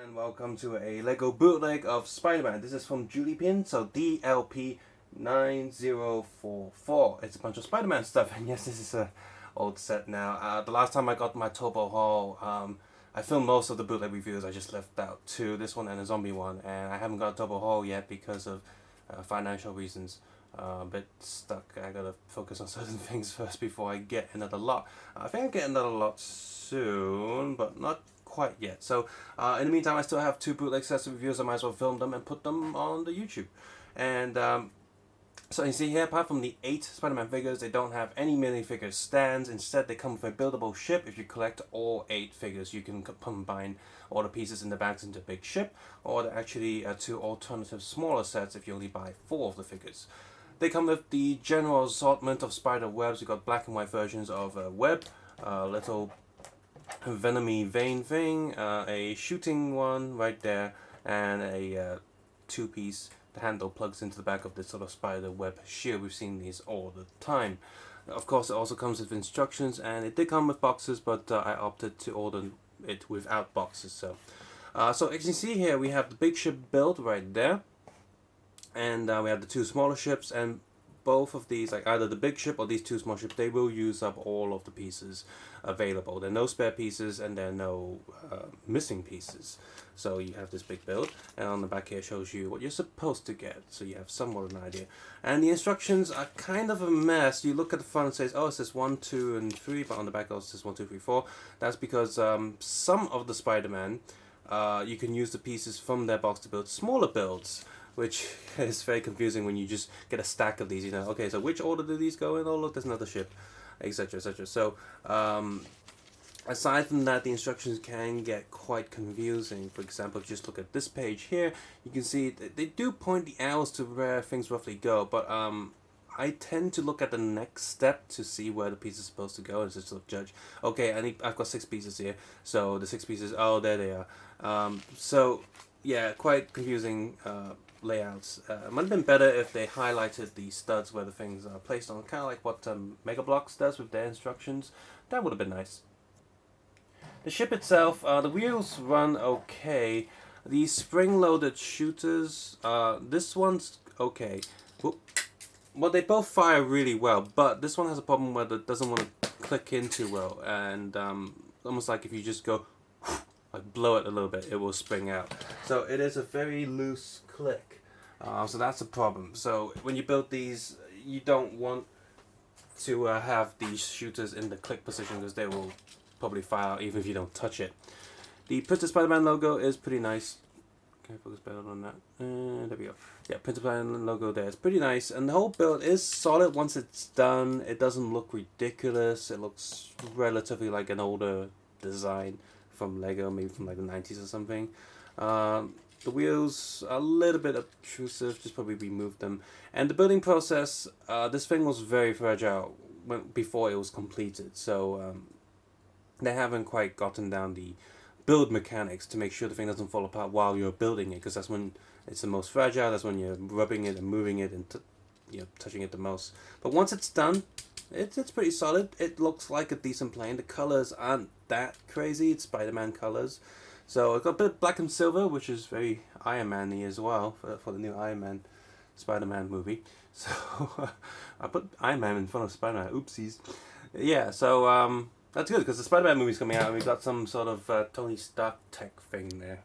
And welcome to a Lego bootleg of Spider-Man. This is from Julie so DLP 9044. It's a bunch of Spider-Man stuff, and yes, this is a old set now. The last time I got my Turbo haul, I filmed most of the bootleg reviews. I just left out two, this one and a zombie one, and I haven't got a Turbo haul yet because of financial reasons. A bit stuck. I gotta focus on certain things first before I get another lot. I think I'll get another lot soon, but not quite yet. So in the meantime, I still have two bootleg sets of reviews. I might as well film them and put them on the YouTube. And so you see here, apart from the 8 Spider-Man figures, they don't have any minifigure stands. Instead, they come with a buildable ship. If you collect all 8 figures, you can combine all the pieces in the bags into a big ship, or there are actually 2 alternative smaller sets if you only buy 4 of the figures. They come with the general assortment of spider webs. You've got black and white versions of a web, little venomy vein thing, a shooting one right there, and a 2-piece. The handle plugs into the back of this sort of spider web shield. We've seen these all the time. Of course, it also comes with instructions, and it did come with boxes, but I opted to order it without boxes. So as you can see here, we have the big ship build right there, and we have the 2 smaller ships, and both of these, like either the big ship or these 2 small ships, they will use up all of the pieces available. There are no spare pieces, and there are no missing pieces. So you have this big build, and on the back here shows you what you're supposed to get, so you have somewhat of an idea. And the instructions are kind of a mess. You look at the front and it says, oh, it says 1, 2, and 3, but on the back it says 1, 2, 3, 4. That's because some of the Spider-Man, you can use the pieces from their box to build smaller builds, which is very confusing when you just get a stack of these. You know, okay, so which order do these go in? Oh, look, there's another ship, etc., etc. So aside from that, the instructions can get quite confusing. For example, if you just look at this page here, you can see they do point the arrows to where things roughly go, but I tend to look at the next step to see where the piece is supposed to go and just sort of judge. Okay, I've got 6 pieces here, so the 6 pieces, oh, there they are. So yeah, quite confusing layouts. It might have been better if they highlighted the studs where the things are placed on, kind of like what Mega Bloks does with their instructions. That would have been nice. The ship itself, the wheels run okay. The spring-loaded shooters, this one's okay. Well, they both fire really well, but this one has a problem where it doesn't want to click in too well, and almost like if you just go like blow it a little bit, it will spring out. So it is a very loose click. So that's a problem. So when you build these, you don't want to have these shooters in the click position, because they will probably fire out even if you don't touch it. The Printed Spider-Man logo is pretty nice. Can I focus better on that? There we go. Yeah, Printed Spider-Man logo there. It's pretty nice, and the whole build is solid once it's done. It doesn't look ridiculous. It looks relatively like an older design from Lego, maybe from like the 90s or something. The wheels are a little bit obtrusive, just probably remove them. And the building process, this thing was very fragile before it was completed, so they haven't quite gotten down the build mechanics to make sure the thing doesn't fall apart while you're building it, because that's when it's the most fragile, that's when you're rubbing it and moving it and touching it the most. But once it's done, it's pretty solid. It looks like a decent plane. The colors aren't that crazy. It's Spider-Man colors. So it's got a bit of black and silver, which is very Iron Man-y as well for the new Iron Man Spider-Man movie. So I put Iron Man in front of Spider-Man. Oopsies. Yeah, so that's good, because the Spider-Man movie's coming out and we've got some sort of Tony Stark tech thing there.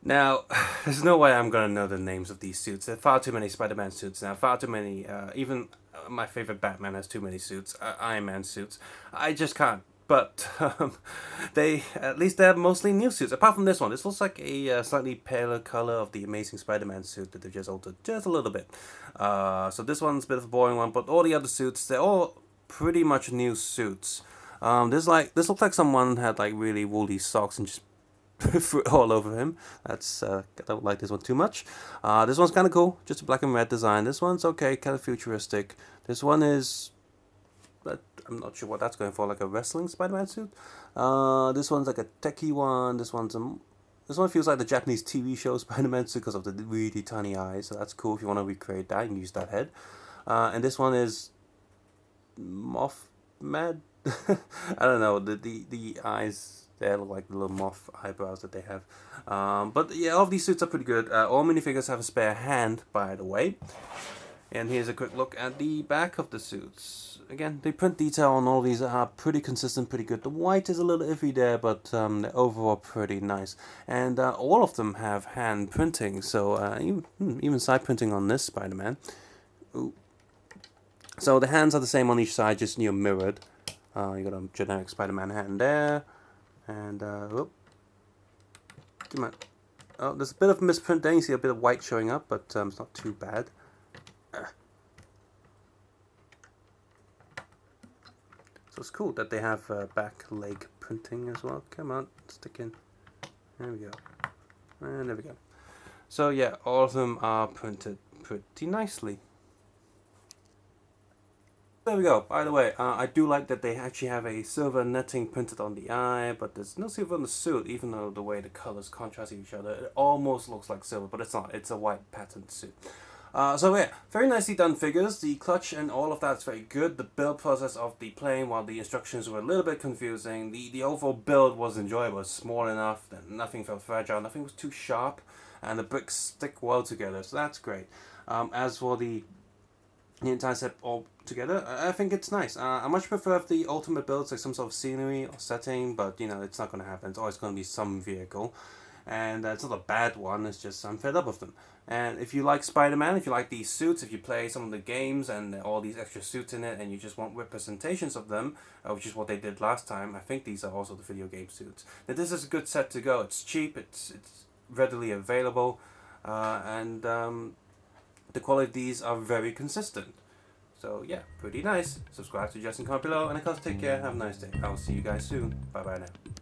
Now, there's no way I'm going to know the names of these suits. There are far too many Spider-Man suits now, far too many, even my favorite Batman has too many suits, Iron Man suits. I just can't. But at least they have mostly new suits. Apart from this one, this looks like a slightly paler color of the Amazing Spider-Man suit that they've just altered just a little bit. So this one's a bit of a boring one, but all the other suits, they're all pretty much new suits. This looks like someone had like really woolly socks and just threw it all over him. I don't like this one too much. This one's kind of cool, just a black and red design. This one's okay, kind of futuristic. This one is, I'm not sure what that's going for, like a wrestling Spider-Man suit. This one's like a techie one. This one feels like the Japanese TV show Spider-Man suit because of the really tiny eyes. So that's cool if you want to recreate that. You can use that head. And this one is Moth Mad. I don't know. The eyes They look like the little moth eyebrows that they have. But yeah, all of these suits are pretty good. All minifigures have a spare hand, by the way. And here's a quick look at the back of the suits. Again, the print detail on all these are pretty consistent, pretty good. The white is a little iffy there, but they're overall pretty nice. And all of them have hand printing, so even side printing on this Spider-Man. Ooh. So the hands are the same on each side, just mirrored. You got a generic Spider-Man hand there, and come on. Oh, there's a bit of misprint there. You see a bit of white showing up, but it's not too bad. So it's cool that they have back leg printing as well. Come on, stick in. There we go. And there we go. So yeah, all of them are printed pretty nicely. There we go. By the way, I do like that they actually have a silver netting printed on the eye, but there's no silver on the suit, even though the way the colors contrast each other, it almost looks like silver, but it's not. It's a white patterned suit. So yeah, very nicely done figures. The clutch and all of that's very good. The build process of the plane, while the instructions were a little bit confusing, the overall build was enjoyable. It was small enough that nothing felt fragile, nothing was too sharp, and the bricks stick well together, so that's great. As for the entire set all together, I think it's nice. I much prefer if the ultimate builds like some sort of scenery or setting, but it's not going to happen. It's always going to be some vehicle. And it's not a bad one, it's just I'm fed up with them. And if you like Spider-Man, if you like these suits, if you play some of the games and all these extra suits in it, and you just want representations of them, which is what they did last time, I think these are also the video game suits. Now this is a good set to go. It's cheap, it's readily available, and the quality of these are very consistent. So yeah, pretty nice. Subscribe, suggest, and comment below, and of course take care, have a nice day. I'll see you guys soon. Bye bye now.